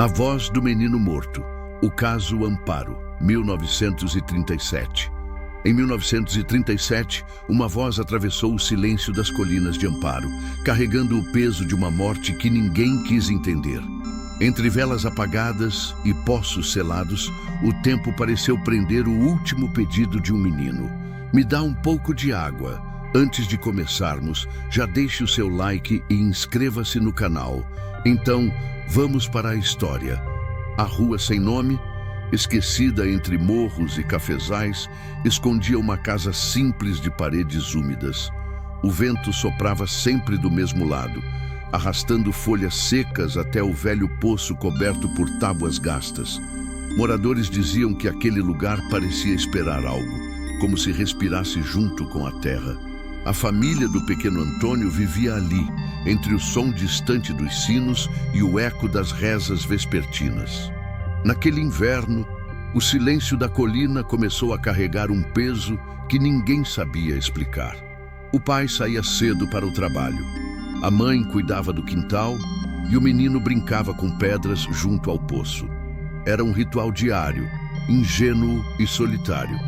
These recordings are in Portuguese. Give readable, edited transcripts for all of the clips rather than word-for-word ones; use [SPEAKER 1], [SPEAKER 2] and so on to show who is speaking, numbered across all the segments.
[SPEAKER 1] A Voz do Menino Morto, o caso Amparo, 1937. Em 1937, uma voz atravessou o silêncio das colinas de Amparo, carregando o peso de uma morte que ninguém quis entender. Entre velas apagadas e poços selados, o tempo pareceu prender o último pedido de um menino. Me dá um pouco de água. Antes de começarmos, já deixe o seu like e inscreva-se no canal. Então, vamos para a história. A rua sem nome, esquecida entre morros e cafezais, escondia uma casa simples de paredes úmidas. O vento soprava sempre do mesmo lado, arrastando folhas secas até o velho poço coberto por tábuas gastas. Moradores diziam que aquele lugar parecia esperar algo, como se respirasse junto com a terra. A família do pequeno Antônio vivia ali, entre o som distante dos sinos e o eco das rezas vespertinas. Naquele inverno, o silêncio da colina começou a carregar um peso que ninguém sabia explicar. O pai saía cedo para o trabalho. A mãe cuidava do quintal e o menino brincava com pedras junto ao poço. Era um ritual diário, ingênuo e solitário,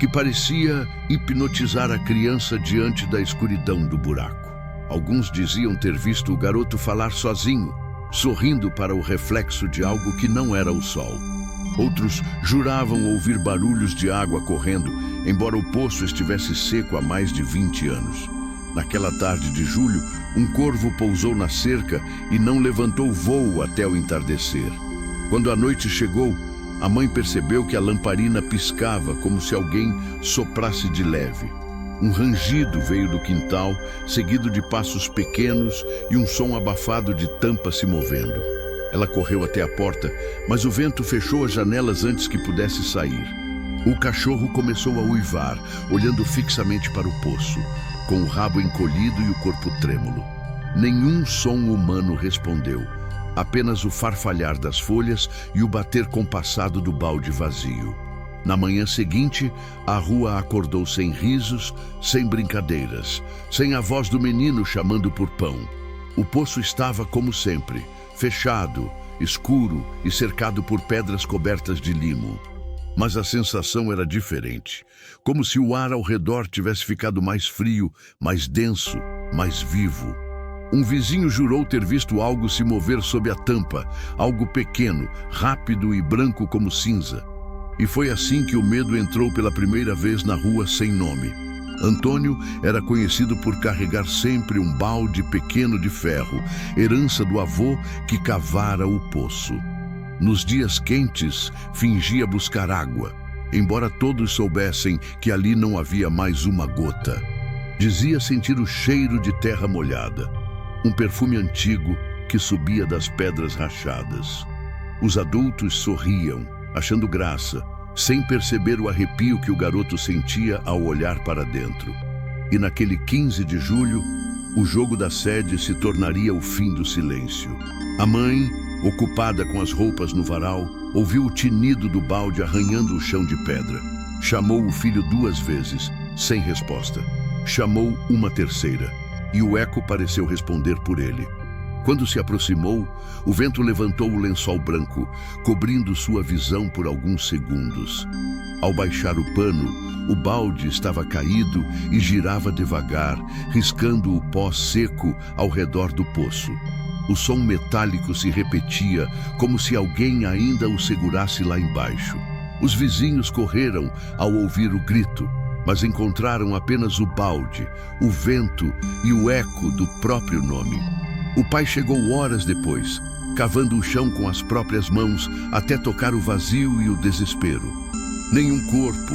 [SPEAKER 1] que parecia hipnotizar a criança diante da escuridão do buraco. Alguns diziam ter visto o garoto falar sozinho, sorrindo para o reflexo de algo que não era o sol. Outros juravam ouvir barulhos de água correndo, embora o poço estivesse seco há mais de 20 anos. Naquela tarde de julho, um corvo pousou na cerca e não levantou voo até o entardecer. Quando a noite chegou, a mãe percebeu que a lamparina piscava como se alguém soprasse de leve. Um rangido veio do quintal, seguido de passos pequenos e um som abafado de tampa se movendo. Ela correu até a porta, mas o vento fechou as janelas antes que pudesse sair. O cachorro começou a uivar, olhando fixamente para o poço, com o rabo encolhido e o corpo trêmulo. Nenhum som humano respondeu, apenas o farfalhar das folhas e o bater compassado do balde vazio. Na manhã seguinte, a rua acordou sem risos, sem brincadeiras, sem a voz do menino chamando por pão. O poço estava como sempre, fechado, escuro e cercado por pedras cobertas de limo. Mas a sensação era diferente, como se o ar ao redor tivesse ficado mais frio, mais denso, mais vivo. Um vizinho jurou ter visto algo se mover sob a tampa, algo pequeno, rápido e branco como cinza. E foi assim que o medo entrou pela primeira vez na rua sem nome. Antônio era conhecido por carregar sempre um balde pequeno de ferro, herança do avô que cavara o poço. Nos dias quentes, fingia buscar água, embora todos soubessem que ali não havia mais uma gota. Dizia sentir o cheiro de terra molhada, um perfume antigo que subia das pedras rachadas. Os adultos sorriam, achando graça, sem perceber o arrepio que o garoto sentia ao olhar para dentro. E naquele 15 de julho, o jogo da sede se tornaria o fim do silêncio. A mãe, ocupada com as roupas no varal, ouviu o tinido do balde arranhando o chão de pedra. Chamou o filho 2 vezes, sem resposta. Chamou uma terceira, e o eco pareceu responder por ele. Quando se aproximou, o vento levantou o lençol branco, cobrindo sua visão por alguns segundos. Ao baixar o pano, o balde estava caído e girava devagar, riscando o pó seco ao redor do poço. O som metálico se repetia, como se alguém ainda o segurasse lá embaixo. Os vizinhos correram ao ouvir o grito, mas encontraram apenas o balde, o vento e o eco do próprio nome. O pai chegou horas depois, cavando o chão com as próprias mãos até tocar o vazio e o desespero. Nenhum corpo,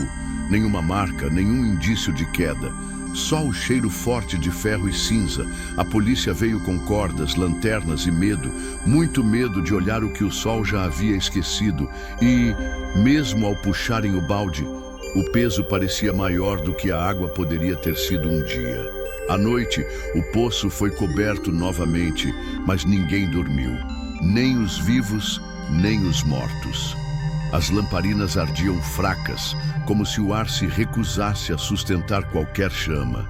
[SPEAKER 1] nenhuma marca, nenhum indício de queda. Só o cheiro forte de ferro e cinza. A polícia veio com cordas, lanternas e medo, muito medo de olhar o que o sol já havia esquecido. E, mesmo ao puxarem o balde, o peso parecia maior do que a água poderia ter sido um dia. À noite, o poço foi coberto novamente, mas ninguém dormiu. Nem os vivos, nem os mortos. As lamparinas ardiam fracas, como se o ar se recusasse a sustentar qualquer chama.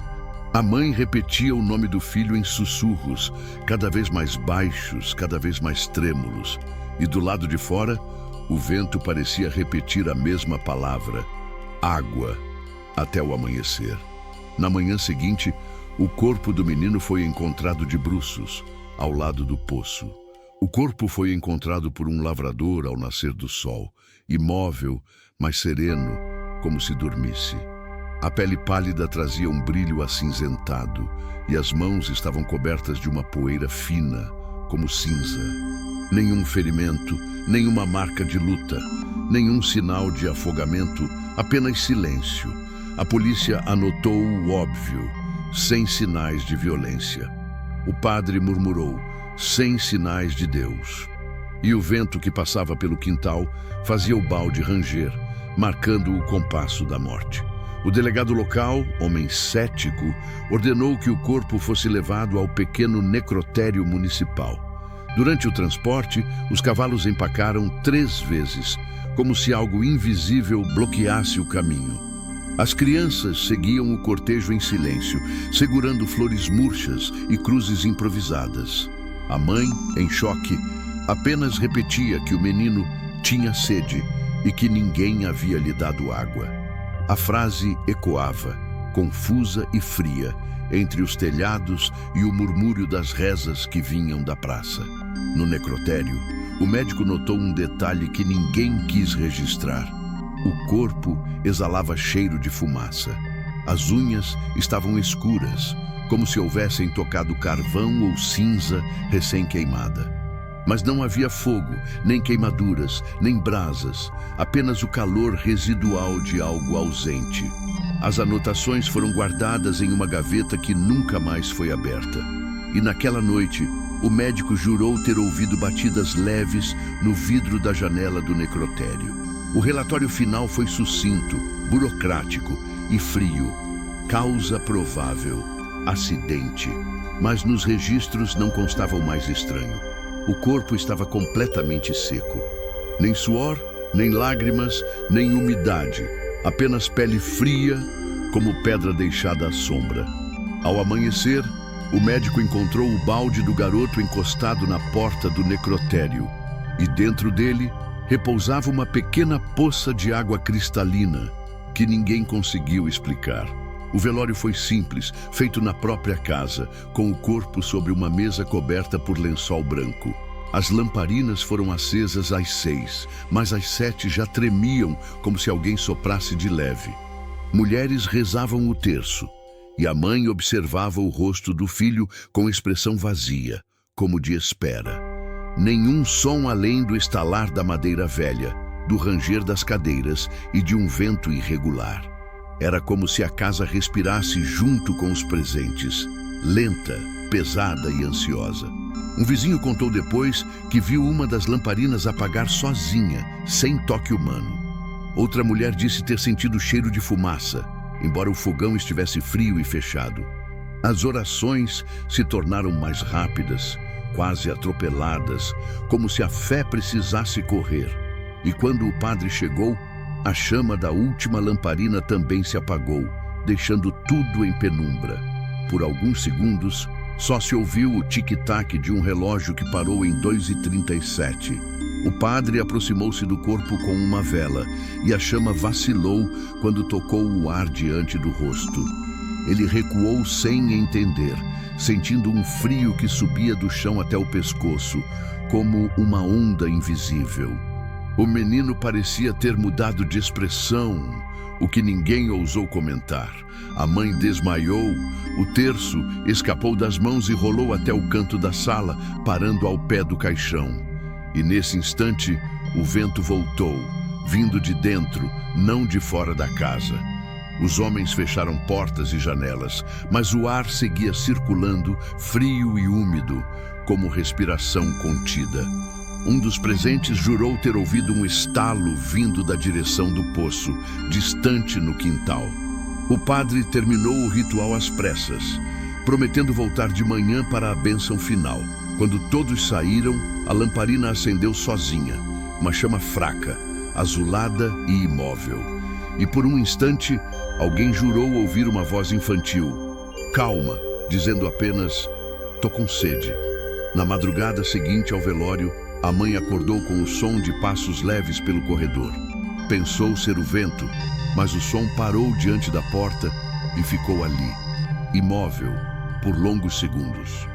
[SPEAKER 1] A mãe repetia o nome do filho em sussurros, cada vez mais baixos, cada vez mais trêmulos. E do lado de fora, o vento parecia repetir a mesma palavra, água, até o amanhecer. Na manhã seguinte, o corpo do menino foi encontrado de bruços, ao lado do poço. O corpo foi encontrado por um lavrador ao nascer do sol, imóvel, mas sereno, como se dormisse. A pele pálida trazia um brilho acinzentado e as mãos estavam cobertas de uma poeira fina, como cinza. Nenhum ferimento, nenhuma marca de luta, nenhum sinal de afogamento, apenas silêncio. A polícia anotou o óbvio, sem sinais de violência. O padre murmurou, sem sinais de Deus. E o vento que passava pelo quintal fazia o balde ranger, marcando o compasso da morte. O delegado local, homem cético, ordenou que o corpo fosse levado ao pequeno necrotério municipal. Durante o transporte, os cavalos empacaram 3 vezes, como se algo invisível bloqueasse o caminho. As crianças seguiam o cortejo em silêncio, segurando flores murchas e cruzes improvisadas. A mãe, em choque, apenas repetia que o menino tinha sede e que ninguém havia lhe dado água. A frase ecoava, confusa e fria, entre os telhados e o murmúrio das rezas que vinham da praça. No necrotério, o médico notou um detalhe que ninguém quis registrar. O corpo exalava cheiro de fumaça. As unhas estavam escuras, como se houvessem tocado carvão ou cinza recém-queimada. Mas não havia fogo, nem queimaduras, nem brasas, apenas o calor residual de algo ausente. As anotações foram guardadas em uma gaveta que nunca mais foi aberta. E naquela noite, o médico jurou ter ouvido batidas leves no vidro da janela do necrotério. O relatório final foi sucinto, burocrático e frio. Causa provável, acidente. Mas nos registros não constava o mais estranho. O corpo estava completamente seco. Nem suor, nem lágrimas, nem umidade. Apenas pele fria, como pedra deixada à sombra. Ao amanhecer, o médico encontrou o balde do garoto encostado na porta do necrotério. E dentro dele, repousava uma pequena poça de água cristalina, que ninguém conseguiu explicar. O velório foi simples, feito na própria casa, com o corpo sobre uma mesa coberta por lençol branco. As lamparinas foram acesas às 6, mas às 7 já tremiam, como se alguém soprasse de leve. Mulheres rezavam o terço, e a mãe observava o rosto do filho com expressão vazia, como de espera. Nenhum som além do estalar da madeira velha, do ranger das cadeiras e de um vento irregular. Era como se a casa respirasse junto com os presentes, lenta, pesada e ansiosa. Um vizinho contou depois que viu uma das lamparinas apagar sozinha, sem toque humano. Outra mulher disse ter sentido o cheiro de fumaça, embora o fogão estivesse frio e fechado. As orações se tornaram mais rápidas, quase atropeladas, como se a fé precisasse correr. E quando o padre chegou, a chama da última lamparina também se apagou, deixando tudo em penumbra. Por alguns segundos, só se ouviu o tic-tac de um relógio que parou em 2h37. O padre aproximou-se do corpo com uma vela, e a chama vacilou quando tocou o ar diante do rosto. Ele recuou sem entender, sentindo um frio que subia do chão até o pescoço, como uma onda invisível. O menino parecia ter mudado de expressão, o que ninguém ousou comentar. A mãe desmaiou, o terço escapou das mãos e rolou até o canto da sala, parando ao pé do caixão. E nesse instante, o vento voltou, vindo de dentro, não de fora da casa. Os homens fecharam portas e janelas, mas o ar seguia circulando, frio e úmido, como respiração contida. Um dos presentes jurou ter ouvido um estalo vindo da direção do poço, distante no quintal. O padre terminou o ritual às pressas, prometendo voltar de manhã para a bênção final. Quando todos saíram, a lamparina acendeu sozinha, uma chama fraca, azulada e imóvel. E por um instante, alguém jurou ouvir uma voz infantil, calma, dizendo apenas, "Tô com sede." Na madrugada seguinte ao velório, A mãe acordou com o som de passos leves pelo corredor. Pensou ser o vento, mas o som parou diante da porta e ficou ali, imóvel, por longos segundos.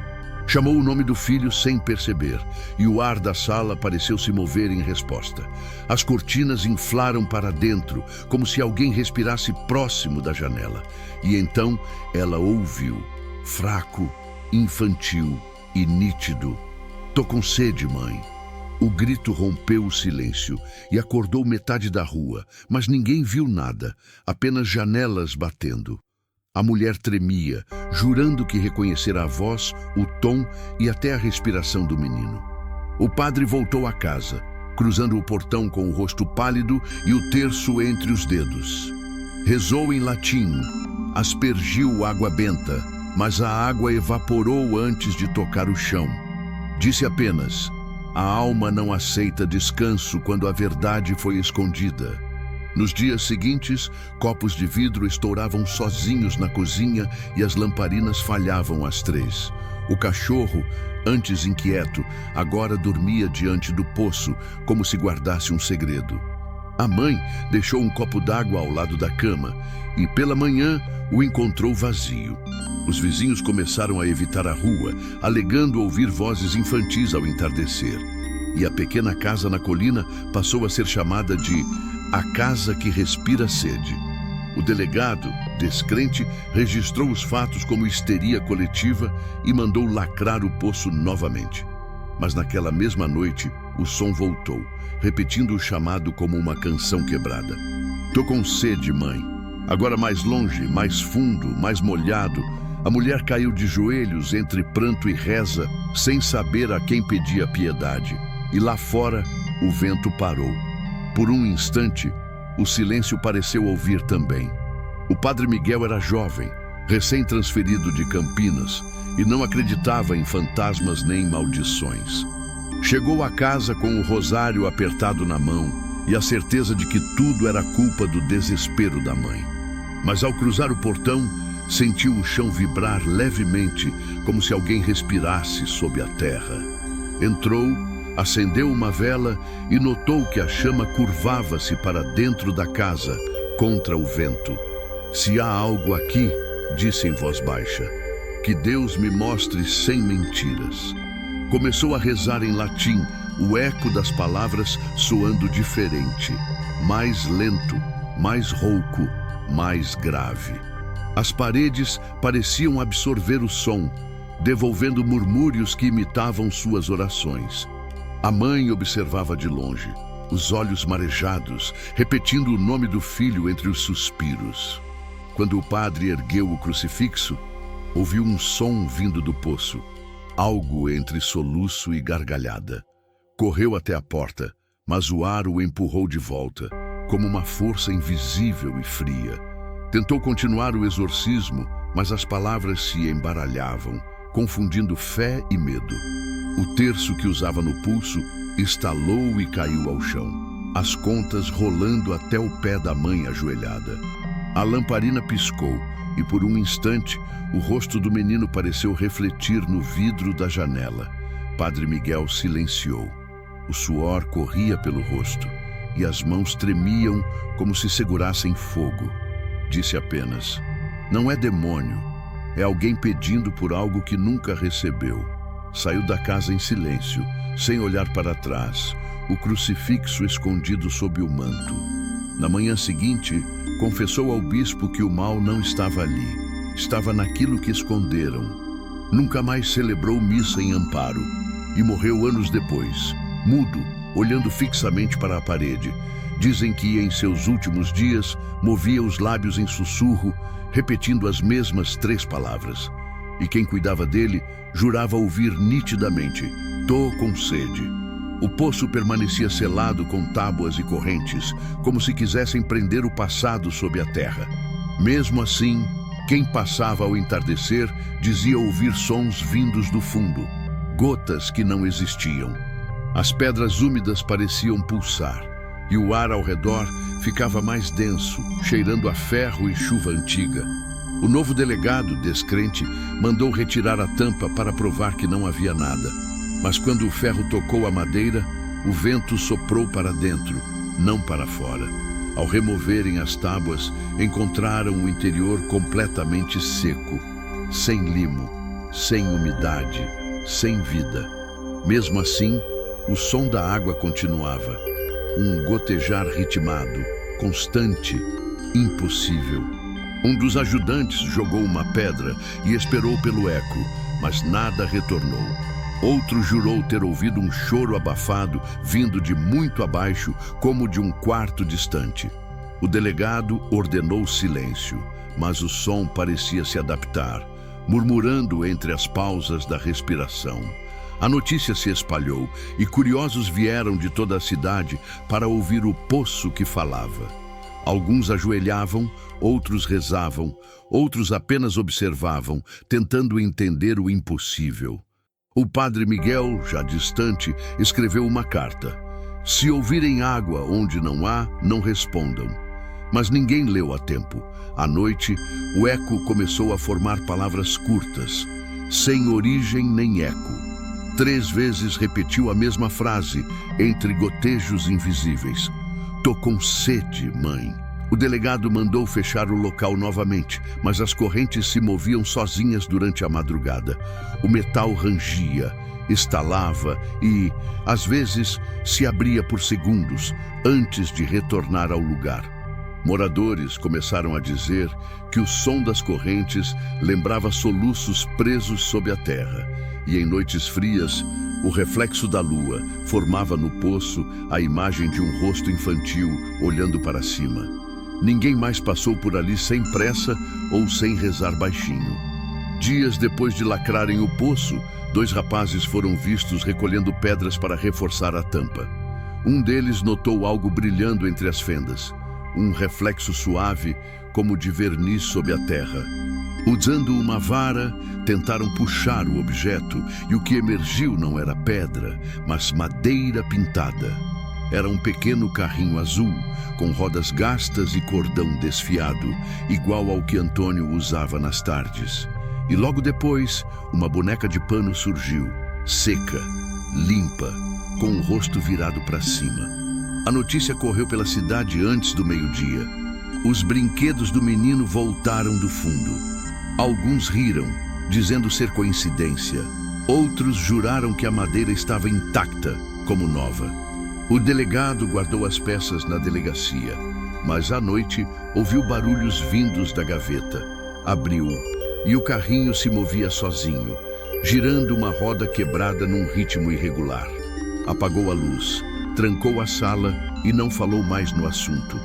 [SPEAKER 1] Chamou o nome do filho sem perceber, e o ar da sala pareceu se mover em resposta. As cortinas inflaram para dentro, como se alguém respirasse próximo da janela. E então ela ouviu, fraco, infantil e nítido: "Tô com sede, mãe." O grito rompeu o silêncio e acordou metade da rua, mas ninguém viu nada, apenas janelas batendo. A mulher tremia, jurando que reconhecera a voz, o tom e até a respiração do menino. O padre voltou à casa, cruzando o portão com o rosto pálido e o terço entre os dedos. Rezou em latim, aspergiu água benta, mas a água evaporou antes de tocar o chão. Disse apenas: "A alma não aceita descanso quando a verdade foi escondida." Nos dias seguintes, copos de vidro estouravam sozinhos na cozinha e as lamparinas falhavam às 3. O cachorro, antes inquieto, agora dormia diante do poço, como se guardasse um segredo. A mãe deixou um copo d'água ao lado da cama e, pela manhã, o encontrou vazio. Os vizinhos começaram a evitar a rua, alegando ouvir vozes infantis ao entardecer. E a pequena casa na colina passou a ser chamada de "a casa que respira sede." O delegado, descrente, registrou os fatos como histeria coletiva e mandou lacrar o poço novamente. Mas naquela mesma noite, o som voltou, repetindo o chamado como uma canção quebrada. "Tô com sede, mãe." Agora mais longe, mais fundo, mais molhado, a mulher caiu de joelhos entre pranto e reza, sem saber a quem pedia piedade. E lá fora, o vento parou. Por um instante, o silêncio pareceu ouvir também. O padre Miguel era jovem, recém-transferido de Campinas, e não acreditava em fantasmas nem maldições. Chegou a casa com o rosário apertado na mão e a certeza de que tudo era culpa do desespero da mãe. Mas ao cruzar o portão, sentiu o chão vibrar levemente, como se alguém respirasse sob a terra. Entrou, acendeu uma vela e notou que a chama curvava-se para dentro da casa, contra o vento. "Se há algo aqui", disse em voz baixa, "que Deus me mostre sem mentiras." Começou a rezar em latim, o eco das palavras soando diferente, mais lento, mais rouco, mais grave. As paredes pareciam absorver o som, devolvendo murmúrios que imitavam suas orações. A mãe observava de longe, os olhos marejados, repetindo o nome do filho entre os suspiros. Quando o padre ergueu o crucifixo, ouviu um som vindo do poço, algo entre soluço e gargalhada. Correu até a porta, mas o ar o empurrou de volta, como uma força invisível e fria. Tentou continuar o exorcismo, mas as palavras se embaralhavam, confundindo fé e medo. O terço que usava no pulso estalou e caiu ao chão, as contas rolando até o pé da mãe ajoelhada. A lamparina piscou e, por um instante, o rosto do menino pareceu refletir no vidro da janela. Padre Miguel silenciou. O suor corria pelo rosto e as mãos tremiam como se segurassem fogo. Disse apenas: "Não é demônio, é alguém pedindo por algo que nunca recebeu." Saiu da casa em silêncio, sem olhar para trás, o crucifixo escondido sob o manto. Na manhã seguinte, confessou ao bispo que o mal não estava ali, estava naquilo que esconderam. Nunca mais celebrou missa em Amparo e morreu anos depois, mudo, olhando fixamente para a parede. Dizem que em seus últimos dias movia os lábios em sussurro, repetindo as mesmas 3 palavras. E quem cuidava dele jurava ouvir nitidamente: "Tô com sede." O poço permanecia selado com tábuas e correntes, como se quisessem prender o passado sob a terra. Mesmo assim, quem passava ao entardecer dizia ouvir sons vindos do fundo, gotas que não existiam. As pedras úmidas pareciam pulsar, e o ar ao redor ficava mais denso, cheirando a ferro e chuva antiga. O novo delegado, descrente, mandou retirar a tampa para provar que não havia nada. Mas quando o ferro tocou a madeira, o vento soprou para dentro, não para fora. Ao removerem as tábuas, encontraram o interior completamente seco, sem limo, sem umidade, sem vida. Mesmo assim, o som da água continuava. Um gotejar ritmado, constante, impossível. Um dos ajudantes jogou uma pedra e esperou pelo eco, mas nada retornou. Outro jurou ter ouvido um choro abafado vindo de muito abaixo, como de um quarto distante. O delegado ordenou silêncio, mas o som parecia se adaptar, murmurando entre as pausas da respiração. A notícia se espalhou e curiosos vieram de toda a cidade para ouvir o poço que falava. Alguns ajoelhavam, outros rezavam, outros apenas observavam, tentando entender o impossível. O padre Miguel, já distante, escreveu uma carta. Se ouvirem água onde não há, não respondam. Mas ninguém leu a tempo. À noite, o eco começou a formar palavras curtas, sem origem nem eco. 3 vezes repetiu a mesma frase, entre gotejos invisíveis. Tô com sede, mãe. O delegado mandou fechar o local novamente, mas as correntes se moviam sozinhas durante a madrugada. O metal rangia, estalava e, às vezes, se abria por segundos antes de retornar ao lugar. Moradores começaram a dizer que o som das correntes lembrava soluços presos sob a terra, e em noites frias, o reflexo da lua formava no poço a imagem de um rosto infantil olhando para cima. Ninguém mais passou por ali sem pressa ou sem rezar baixinho. Dias depois de lacrarem o poço, 2 rapazes foram vistos recolhendo pedras para reforçar a tampa. Um deles notou algo brilhando entre as fendas, um reflexo suave como de verniz sob a terra. Usando uma vara, tentaram puxar o objeto e o que emergiu não era pedra, mas madeira pintada. Era um pequeno carrinho azul, com rodas gastas e cordão desfiado, igual ao que Antônio usava nas tardes. E logo depois, uma boneca de pano surgiu, seca, limpa, com o rosto virado para cima. A notícia correu pela cidade antes do meio-dia. Os brinquedos do menino voltaram do fundo. Alguns riram, dizendo ser coincidência. Outros juraram que a madeira estava intacta, como nova. O delegado guardou as peças na delegacia, mas à noite ouviu barulhos vindos da gaveta. Abriu, e o carrinho se movia sozinho, girando uma roda quebrada num ritmo irregular. Apagou a luz, trancou a sala e não falou mais no assunto.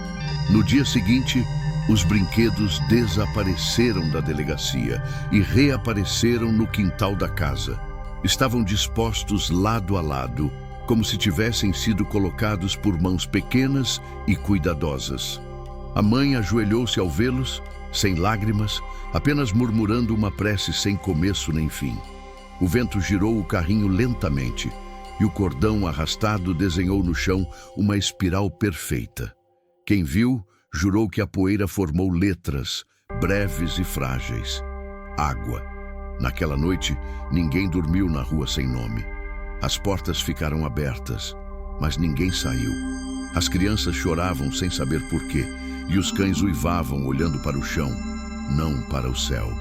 [SPEAKER 1] No dia seguinte, os brinquedos desapareceram da delegacia e reapareceram no quintal da casa. Estavam dispostos lado a lado, como se tivessem sido colocados por mãos pequenas e cuidadosas. A mãe ajoelhou-se ao vê-los, sem lágrimas, apenas murmurando uma prece sem começo nem fim. O vento girou o carrinho lentamente e o cordão arrastado desenhou no chão uma espiral perfeita. Quem viu, jurou que a poeira formou letras, breves e frágeis. Água. Naquela noite, ninguém dormiu na rua sem nome. As portas ficaram abertas, mas ninguém saiu. As crianças choravam sem saber porquê, e os cães uivavam olhando para o chão, não para o céu.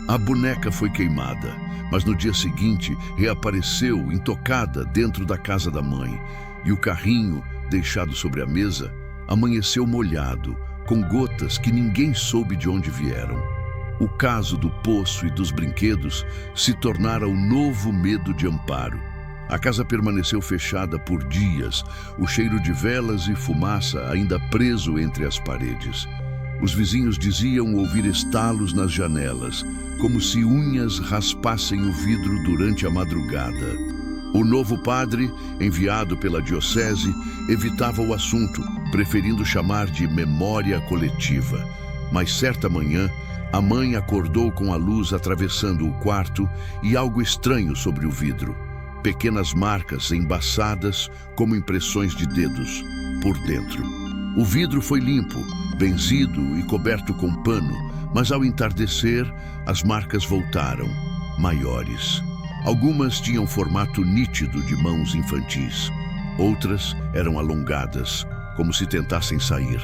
[SPEAKER 1] A boneca foi queimada, mas no dia seguinte reapareceu intocada dentro da casa da mãe, e o carrinho, deixado sobre a mesa, amanheceu molhado, com gotas que ninguém soube de onde vieram. O caso do poço e dos brinquedos se tornara o novo medo de Amparo. A casa permaneceu fechada por dias, o cheiro de velas e fumaça ainda preso entre as paredes. Os vizinhos diziam ouvir estalos nas janelas, como se unhas raspassem o vidro durante a madrugada. O novo padre, enviado pela diocese, evitava o assunto, preferindo chamar de memória coletiva. Mas certa manhã, a mãe acordou com a luz atravessando o quarto e algo estranho sobre o vidro. Pequenas marcas embaçadas como impressões de dedos, por dentro. O vidro foi limpo, benzido e coberto com pano, mas ao entardecer, as marcas voltaram, maiores. Algumas tinham formato nítido de mãos infantis. Outras eram alongadas, como se tentassem sair.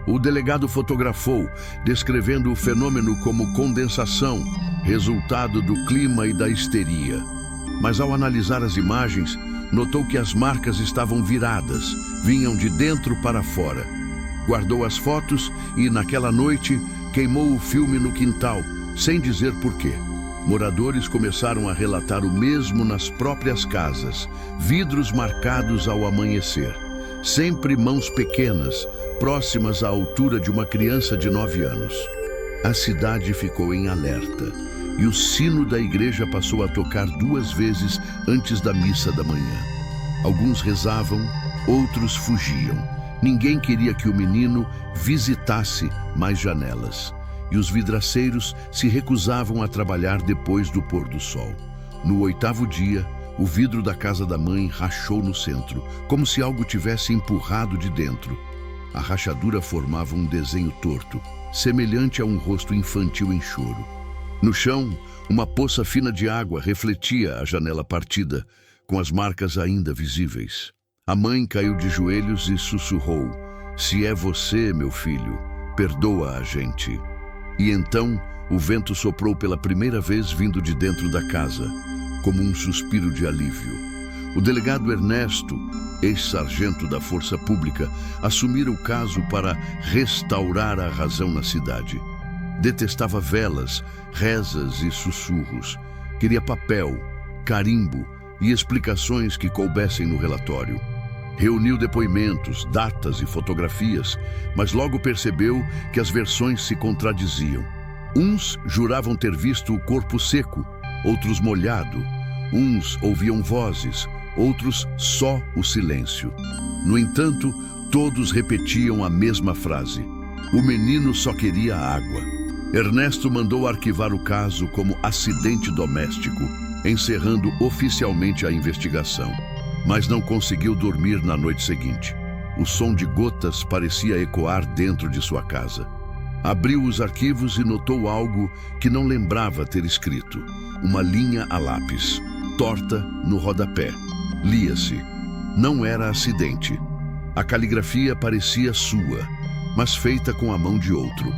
[SPEAKER 1] O delegado fotografou, descrevendo o fenômeno como condensação, resultado do clima e da histeria. Mas ao analisar as imagens, notou que as marcas estavam viradas, vinham de dentro para fora. Guardou as fotos e, naquela noite, queimou o filme no quintal, sem dizer porquê. Moradores começaram a relatar o mesmo nas próprias casas, vidros marcados ao amanhecer. Sempre mãos pequenas, próximas à altura de uma criança de 9 anos. A cidade ficou em alerta e o sino da igreja passou a tocar 2 vezes antes da missa da manhã. Alguns rezavam, outros fugiam. Ninguém queria que o menino visitasse mais janelas. E os vidraceiros se recusavam a trabalhar depois do pôr do sol. No 8º dia, o vidro da casa da mãe rachou no centro, como se algo tivesse empurrado de dentro. A rachadura formava um desenho torto, semelhante a um rosto infantil em choro. No chão, uma poça fina de água refletia a janela partida, com as marcas ainda visíveis. A mãe caiu de joelhos e sussurrou: "Se é você, meu filho, perdoa a gente." E então, o vento soprou pela primeira vez vindo de dentro da casa, como um suspiro de alívio. O delegado Ernesto, ex-sargento da Força Pública, assumira o caso para restaurar a razão na cidade. Detestava velas, rezas e sussurros. Queria papel, carimbo e explicações que coubessem no relatório. Reuniu depoimentos, datas e fotografias, mas logo percebeu que as versões se contradiziam. Uns juravam ter visto o corpo seco, outros molhado. Uns ouviam vozes, outros só o silêncio. No entanto, todos repetiam a mesma frase: "O menino só queria água." Ernesto mandou arquivar o caso como acidente doméstico, encerrando oficialmente a investigação. Mas não conseguiu dormir na noite seguinte. O som de gotas parecia ecoar dentro de sua casa. Abriu os arquivos e notou algo que não lembrava ter escrito. Uma linha a lápis, torta no rodapé. Lia-se: "Não era acidente." A caligrafia parecia sua, mas feita com a mão de outro.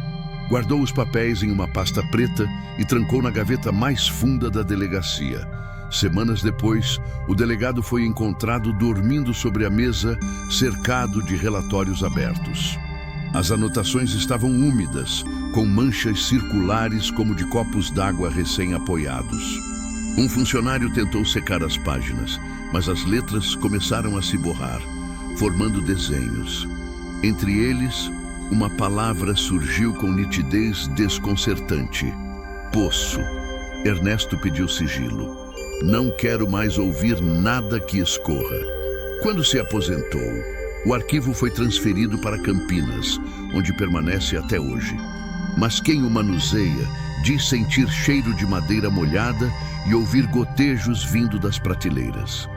[SPEAKER 1] Guardou os papéis em uma pasta preta e trancou na gaveta mais funda da delegacia. Semanas depois, o delegado foi encontrado dormindo sobre a mesa, cercado de relatórios abertos. As anotações estavam úmidas, com manchas circulares como de copos d'água recém-apoiados. Um funcionário tentou secar as páginas, mas as letras começaram a se borrar, formando desenhos. Entre eles, uma palavra surgiu com nitidez desconcertante: poço. Ernesto pediu sigilo. "Não quero mais ouvir nada que escorra." Quando se aposentou, o arquivo foi transferido para Campinas, onde permanece até hoje. Mas quem o manuseia diz sentir cheiro de madeira molhada e ouvir gotejos vindo das prateleiras.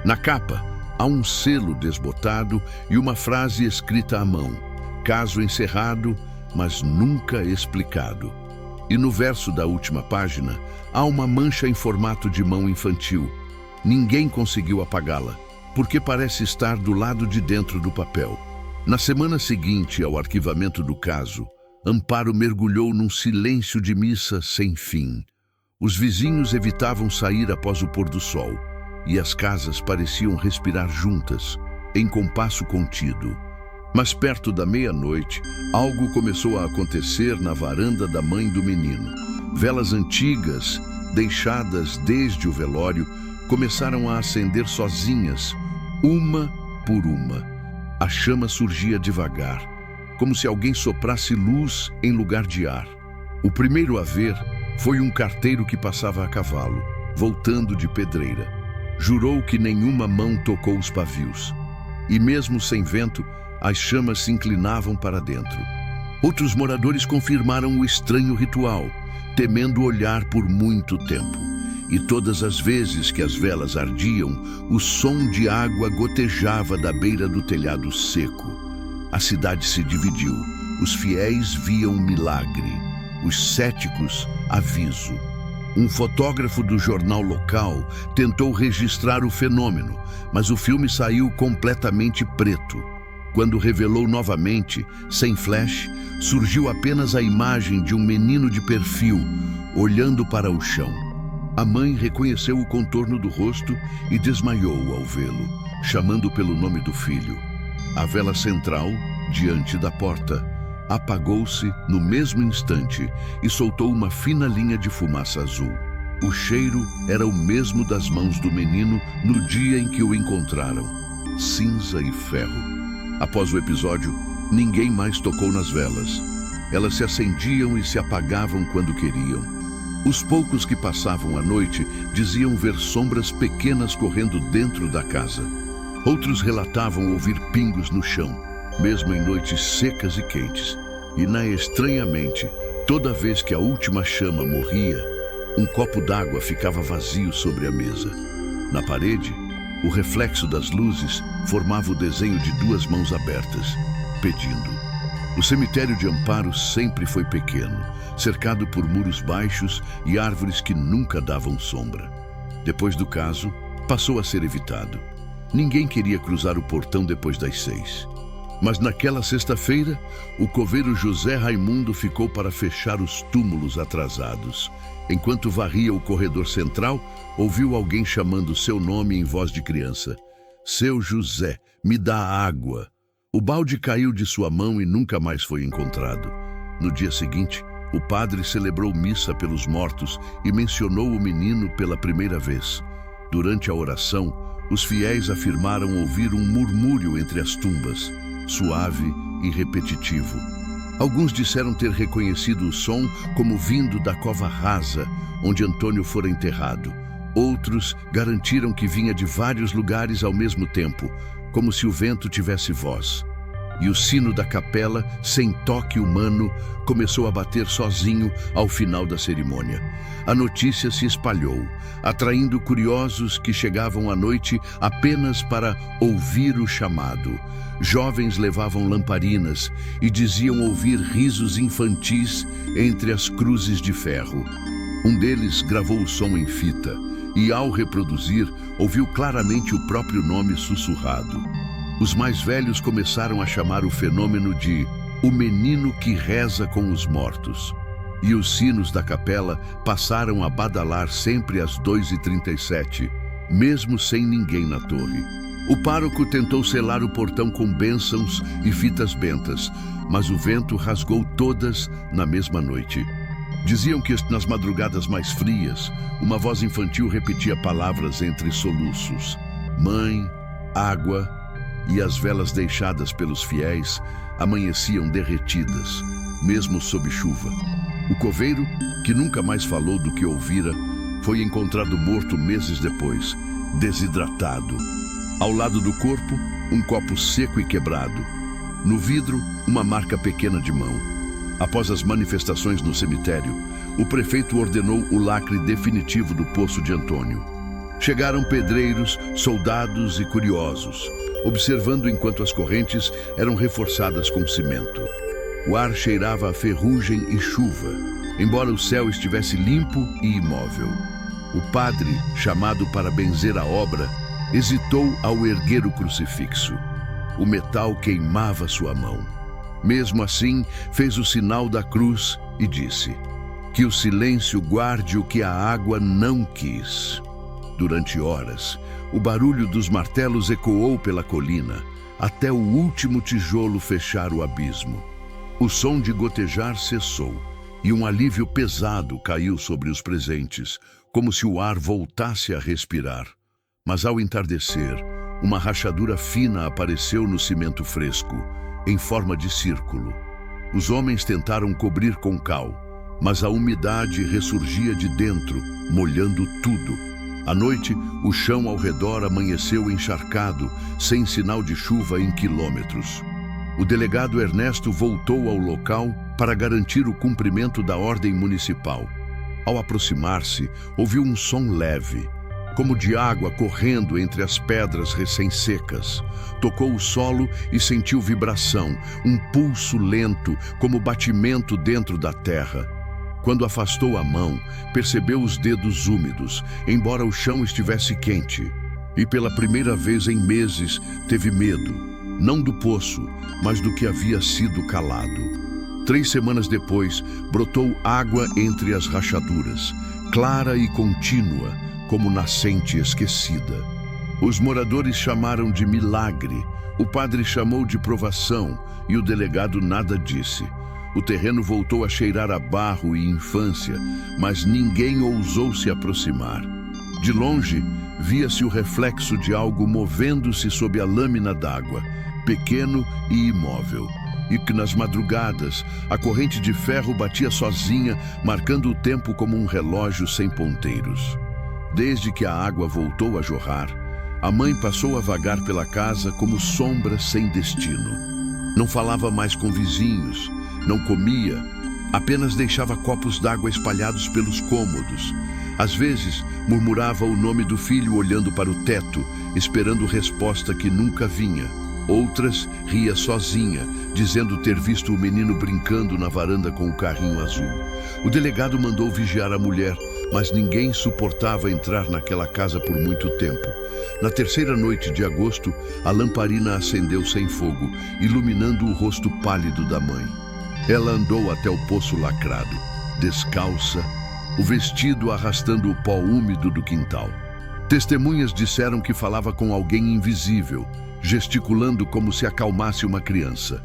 [SPEAKER 1] Na capa, há um selo desbotado e uma frase escrita à mão: "Caso encerrado, mas nunca explicado." E no verso da última página, há uma mancha em formato de mão infantil. Ninguém conseguiu apagá-la, porque parece estar do lado de dentro do papel. Na semana seguinte ao arquivamento do caso, Amparo mergulhou num silêncio de missa sem fim. Os vizinhos evitavam sair após o pôr do sol, e as casas pareciam respirar juntas, em compasso contido. Mas perto da meia-noite, algo começou a acontecer na varanda da mãe do menino. Velas antigas, deixadas desde o velório, começaram a acender sozinhas, uma por uma. A chama surgia devagar, como se alguém soprasse luz em lugar de ar. O primeiro a ver foi um carteiro que passava a cavalo, voltando de pedreira. Jurou que nenhuma mão tocou os pavios. E mesmo sem vento, as chamas se inclinavam para dentro. Outros moradores confirmaram o estranho ritual, temendo olhar por muito tempo. E todas as vezes que as velas ardiam, o som de água gotejava da beira do telhado seco. A cidade se dividiu. Os fiéis viam milagre, os céticos, aviso. Um fotógrafo do jornal local tentou registrar o fenômeno, mas o filme saiu completamente preto. Quando revelou novamente, sem flash, surgiu apenas a imagem de um menino de perfil, olhando para o chão. A mãe reconheceu o contorno do rosto e desmaiou ao vê-lo, chamando pelo nome do filho. A vela central, diante da porta, apagou-se no mesmo instante e soltou uma fina linha de fumaça azul. O cheiro era o mesmo das mãos do menino no dia em que o encontraram: cinza e ferro. Após o episódio, ninguém mais tocou nas velas. Elas se acendiam e se apagavam quando queriam. Os poucos que passavam a noite diziam ver sombras pequenas correndo dentro da casa. Outros relatavam ouvir pingos no chão, mesmo em noites secas e quentes. E, estranhamente, toda vez que a última chama morria, um copo d'água ficava vazio sobre a mesa. Na parede, o reflexo das luzes formava o desenho de duas mãos abertas, pedindo. O cemitério de Amparo sempre foi pequeno, cercado por muros baixos e árvores que nunca davam sombra. Depois do caso, passou a ser evitado. Ninguém queria cruzar o portão depois das 6. Mas naquela sexta-feira, o coveiro José Raimundo ficou para fechar os túmulos atrasados. Enquanto varria o corredor central, ouviu alguém chamando seu nome em voz de criança. Seu José, me dá água. O balde caiu de sua mão e nunca mais foi encontrado. No dia seguinte, o padre celebrou missa pelos mortos e mencionou o menino pela primeira vez. Durante a oração, os fiéis afirmaram ouvir um murmúrio entre as tumbas, suave e repetitivo. Alguns disseram ter reconhecido o som como vindo da cova rasa, onde Antônio fora enterrado. Outros garantiram que vinha de vários lugares ao mesmo tempo, como se o vento tivesse voz. E o sino da capela, sem toque humano, começou a bater sozinho ao final da cerimônia. A notícia se espalhou, atraindo curiosos que chegavam à noite apenas para ouvir o chamado. Jovens levavam lamparinas e diziam ouvir risos infantis entre as cruzes de ferro. Um deles gravou o som em fita e, ao reproduzir, ouviu claramente o próprio nome sussurrado. Os mais velhos começaram a chamar o fenômeno de o menino que reza com os mortos. E os sinos da capela passaram a badalar sempre às 2h37, mesmo sem ninguém na torre. O pároco tentou selar o portão com bênçãos e fitas bentas, mas o vento rasgou todas na mesma noite. Diziam que nas madrugadas mais frias, uma voz infantil repetia palavras entre soluços: mãe, água, e as velas deixadas pelos fiéis amanheciam derretidas, mesmo sob chuva. O coveiro, que nunca mais falou do que ouvira, foi encontrado morto meses depois, desidratado. Ao lado do corpo, um copo seco e quebrado. No vidro, uma marca pequena de mão. Após as manifestações no cemitério, o prefeito ordenou o lacre definitivo do poço de Antônio. Chegaram pedreiros, soldados e curiosos, observando enquanto as correntes eram reforçadas com cimento. O ar cheirava a ferrugem e chuva, embora o céu estivesse limpo e imóvel. O padre, chamado para benzer a obra, hesitou ao erguer o crucifixo. O metal queimava sua mão. Mesmo assim, fez o sinal da cruz e disse: que o silêncio guarde o que a água não quis. Durante horas, o barulho dos martelos ecoou pela colina, até o último tijolo fechar o abismo. O som de gotejar cessou, e um alívio pesado caiu sobre os presentes, como se o ar voltasse a respirar. Mas ao entardecer, uma rachadura fina apareceu no cimento fresco, em forma de círculo. Os homens tentaram cobrir com cal, mas a umidade ressurgia de dentro, molhando tudo. À noite, o chão ao redor amanheceu encharcado, sem sinal de chuva em quilômetros. O delegado Ernesto voltou ao local para garantir o cumprimento da ordem municipal. Ao aproximar-se, ouviu um som leve, como de água correndo entre as pedras recém-secas. Tocou o solo e sentiu vibração, um pulso lento, como batimento dentro da terra. Quando afastou a mão, percebeu os dedos úmidos, embora o chão estivesse quente. E pela primeira vez em meses teve medo, não do poço, mas do que havia sido calado. 3 semanas depois, brotou água entre as rachaduras, clara e contínua, como nascente esquecida. Os moradores chamaram de milagre, o padre chamou de provação e o delegado nada disse. O terreno voltou a cheirar a barro e infância, mas ninguém ousou se aproximar. De longe, via-se o reflexo de algo movendo-se sob a lâmina d'água, pequeno e imóvel, e que nas madrugadas a corrente de ferro batia sozinha, marcando o tempo como um relógio sem ponteiros. Desde que a água voltou a jorrar, a mãe passou a vagar pela casa como sombra sem destino. Não falava mais com vizinhos, não comia, apenas deixava copos d'água espalhados pelos cômodos. Às vezes, murmurava o nome do filho olhando para o teto, esperando resposta que nunca vinha. Outras, ria sozinha, dizendo ter visto o menino brincando na varanda com o carrinho azul. O delegado mandou vigiar a mulher, mas ninguém suportava entrar naquela casa por muito tempo. Na 3ª noite de agosto, a lamparina acendeu sem fogo, iluminando o rosto pálido da mãe. Ela andou até o poço lacrado, descalça, o vestido arrastando o pó úmido do quintal. Testemunhas disseram que falava com alguém invisível, gesticulando como se acalmasse uma criança.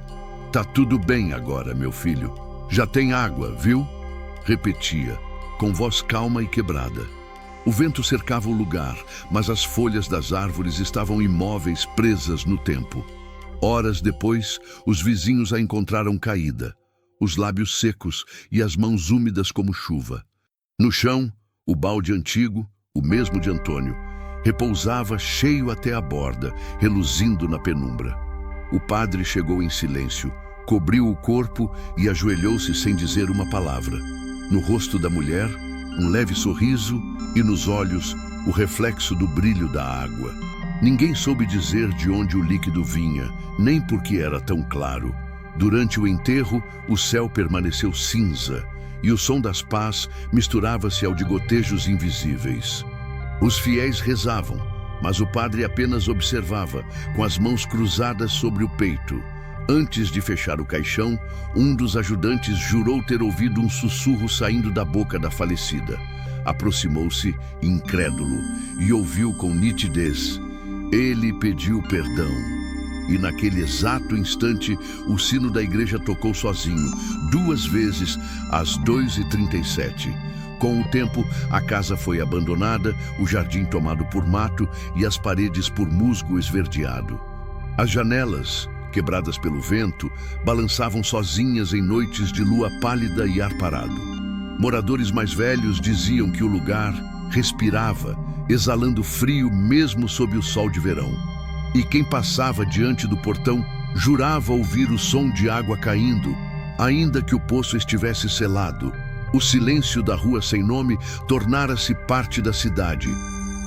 [SPEAKER 1] "Tá tudo bem agora, meu filho. Já tem água, viu?" Repetia, com voz calma e quebrada. O vento cercava o lugar, mas as folhas das árvores estavam imóveis, presas no tempo. Horas depois, os vizinhos a encontraram caída, os lábios secos e as mãos úmidas como chuva. No chão, o balde antigo, o mesmo de Antônio, repousava cheio até a borda, reluzindo na penumbra. O padre chegou em silêncio, cobriu o corpo e ajoelhou-se sem dizer uma palavra. No rosto da mulher, um leve sorriso e nos olhos, o reflexo do brilho da água. Ninguém soube dizer de onde o líquido vinha, nem por que era tão claro. Durante o enterro, o céu permaneceu cinza e o som das pás misturava-se ao de gotejos invisíveis. Os fiéis rezavam, mas o padre apenas observava, com as mãos cruzadas sobre o peito. Antes de fechar o caixão, um dos ajudantes jurou ter ouvido um sussurro saindo da boca da falecida. Aproximou-se, incrédulo, e ouviu com nitidez: "Ele pediu perdão." E naquele exato instante, o sino da igreja tocou sozinho, 2 vezes, às 2h37. Com o tempo, a casa foi abandonada, o jardim tomado por mato e as paredes por musgo esverdeado. As janelas, quebradas pelo vento, balançavam sozinhas em noites de lua pálida e ar parado. Moradores mais velhos diziam que o lugar respirava, exalando frio mesmo sob o sol de verão. E quem passava diante do portão jurava ouvir o som de água caindo, ainda que o poço estivesse selado. O silêncio da rua sem nome tornara-se parte da cidade,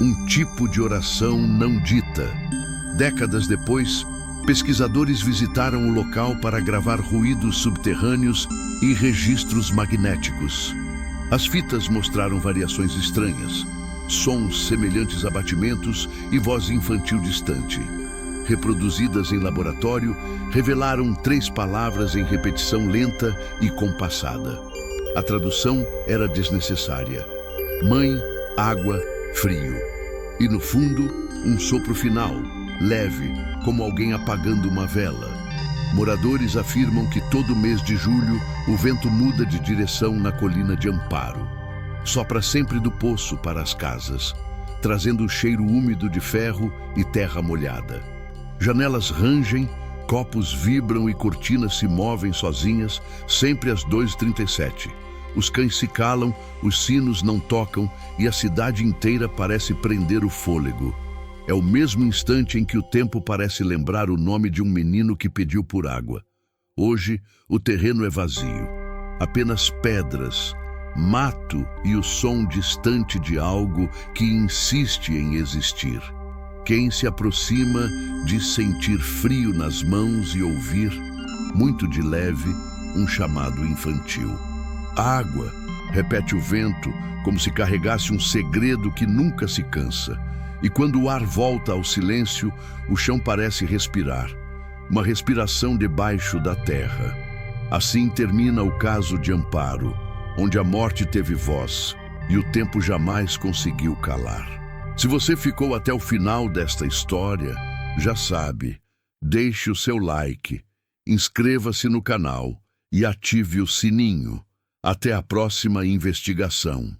[SPEAKER 1] um tipo de oração não dita. Décadas depois, pesquisadores visitaram o local para gravar ruídos subterrâneos e registros magnéticos. As fitas mostraram variações estranhas, sons semelhantes a batimentos e voz infantil distante. Reproduzidas em laboratório, revelaram 3 palavras em repetição lenta e compassada. A tradução era desnecessária: mãe, água, frio. E no fundo, um sopro final, leve, como alguém apagando uma vela. Moradores afirmam que todo mês de julho o vento muda de direção na colina de Amparo. Sopra sempre do poço para as casas, trazendo o cheiro úmido de ferro e terra molhada. Janelas rangem, copos vibram e cortinas se movem sozinhas, sempre às 2h37. Os cães se calam, os sinos não tocam e a cidade inteira parece prender o fôlego. É o mesmo instante em que o tempo parece lembrar o nome de um menino que pediu por água. Hoje, o terreno é vazio. Apenas pedras, mato e o som distante de algo que insiste em existir. Quem se aproxima diz sentir frio nas mãos e ouvir, muito de leve, um chamado infantil. Água, Repete o vento como se carregasse um segredo que nunca se cansa. E quando o ar volta ao silêncio, o chão parece respirar. Uma respiração debaixo da terra. Assim termina o caso de Amparo, onde a morte teve voz e o tempo jamais conseguiu calar. Se você ficou até o final desta história, já sabe, deixe o seu like, inscreva-se no canal e ative o sininho. Até a próxima investigação.